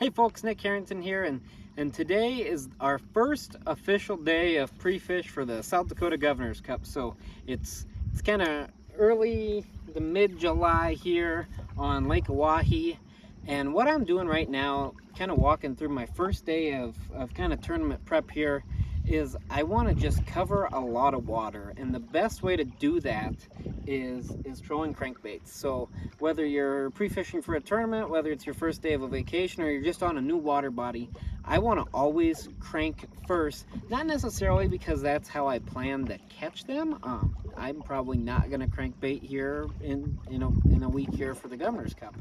Hey folks, Nick Harrington here, and today is our first official day of pre-fish for the South Dakota Governor's Cup. So it's kind of early to mid-July here on Lake Oahe, and what I'm doing right now, kind of walking through my first day of kind of tournament prep here, is I want to just cover a lot of water, and the best way to do that is trolling crankbaits. So whether you're pre-fishing for a tournament, whether it's your first day of a vacation, or you're just on a new water body, I want to always crank first. Not necessarily because that's how I plan to catch them. I'm probably not going to crankbait here in a week here for the Governor's Cup.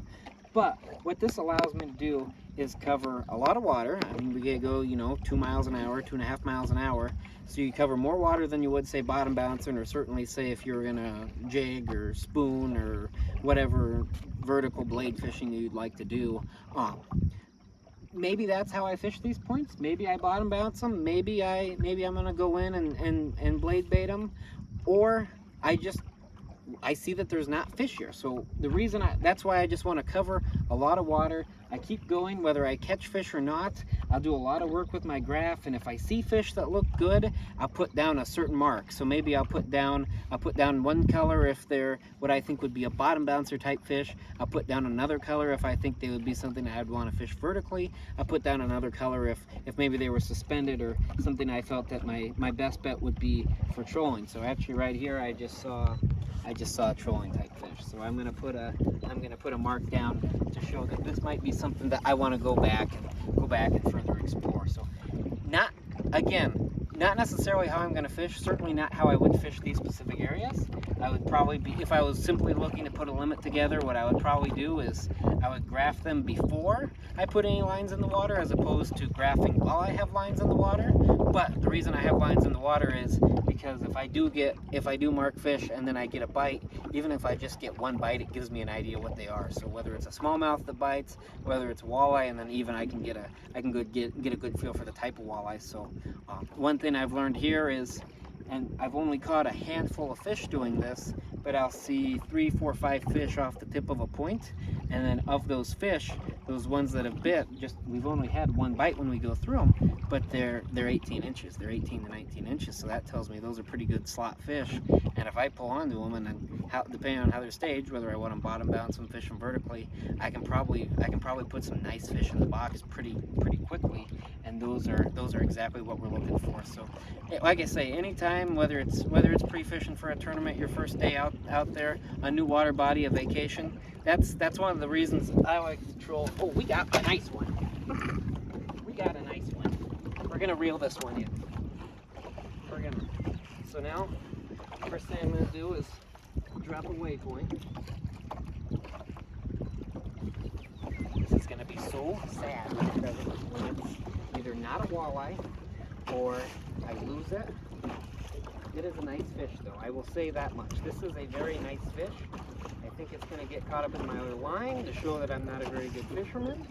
But what this allows me to do is cover a lot of water. I mean, we get go, 2 miles an hour, 2.5 miles an hour. So you cover more water than you would, say, bottom bouncing, or certainly, say, if you're gonna jig or spoon or whatever vertical blade fishing you'd like to do. Maybe that's how I fish these points. Maybe I bottom bounce them. Maybe I'm gonna go in and blade bait them, or I see that there's not fish here. So the reason that's why I just want to cover a lot of water. I keep going whether I catch fish or not. I'll do a lot of work with my graph, and if I see fish that look good, I'll put down a certain mark. So maybe I'll put down one color if they're what I think would be a bottom bouncer type fish. I'll put down another color if I think they would be something I'd want to fish vertically. I'll put down another color if maybe they were suspended, or something I felt that my best bet would be for trolling. So actually right here I just saw a trolling type fish. So I'm gonna put a mark down to show that this might be something that I want to go back and further explore. So not necessarily how I'm going to fish, certainly not how I would fish these specific areas. I would probably be, if I was simply looking to put a limit together, what I would probably do is I would graph them before I put any lines in the water, as opposed to graphing while I have lines in the water. But the reason I have lines in the water is because if I do mark fish and then I get a bite, even if I just get one bite, it gives me an idea what they are. So whether it's a smallmouth that bites, whether it's a walleye, and then even I can get a good feel for the type of walleye. So one thing I've learned here is, and I've only caught a handful of fish doing this, but I'll see 3, 4, 5 fish off the tip of a point, and then of those fish, those ones that have bit, we've only had one bite when we go through them, but they're 18 inches, they're 18 to 19 inches, so that tells me those are pretty good slot fish. And if I pull onto them, and then depending on how they're staged, whether I want them bottom bounce them, fish them vertically, I can probably put some nice fish in the box pretty quickly, and those are exactly what we're looking for. So like I say, anytime, whether it's pre-fishing for a tournament, your first day out there, a new water body, a vacation, that's one of the reasons I like to troll. Oh, we got a nice one. We're gonna reel this one in. So now, first thing I'm gonna do is drop a waypoint. This is gonna be so sad because when it's either not a walleye or I lose it. It is a nice fish, though. I will say that much. This is a very nice fish. I think it's going to get caught up in my other line to show that I'm not a very good fisherman.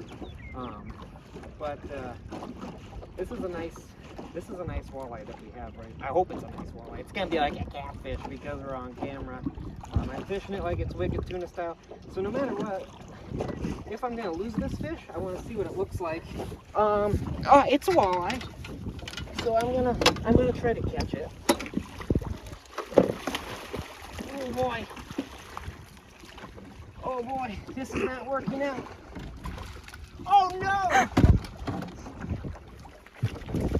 But this is a nice walleye that we have, right? I hope it's a nice walleye. It's going to be like a catfish because we're on camera. I'm fishing it like it's wicked tuna style. So no matter what, if I'm going to lose this fish, I want to see what it looks like. It's a walleye. So I'm gonna try to catch it. Oh boy, this is not working out. Oh no!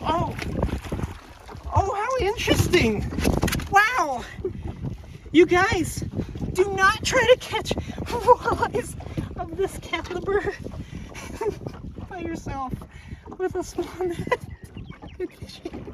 Oh, how interesting! Wow! You guys, do not try to catch walleyes of this caliber by yourself with a small net. Good fishing.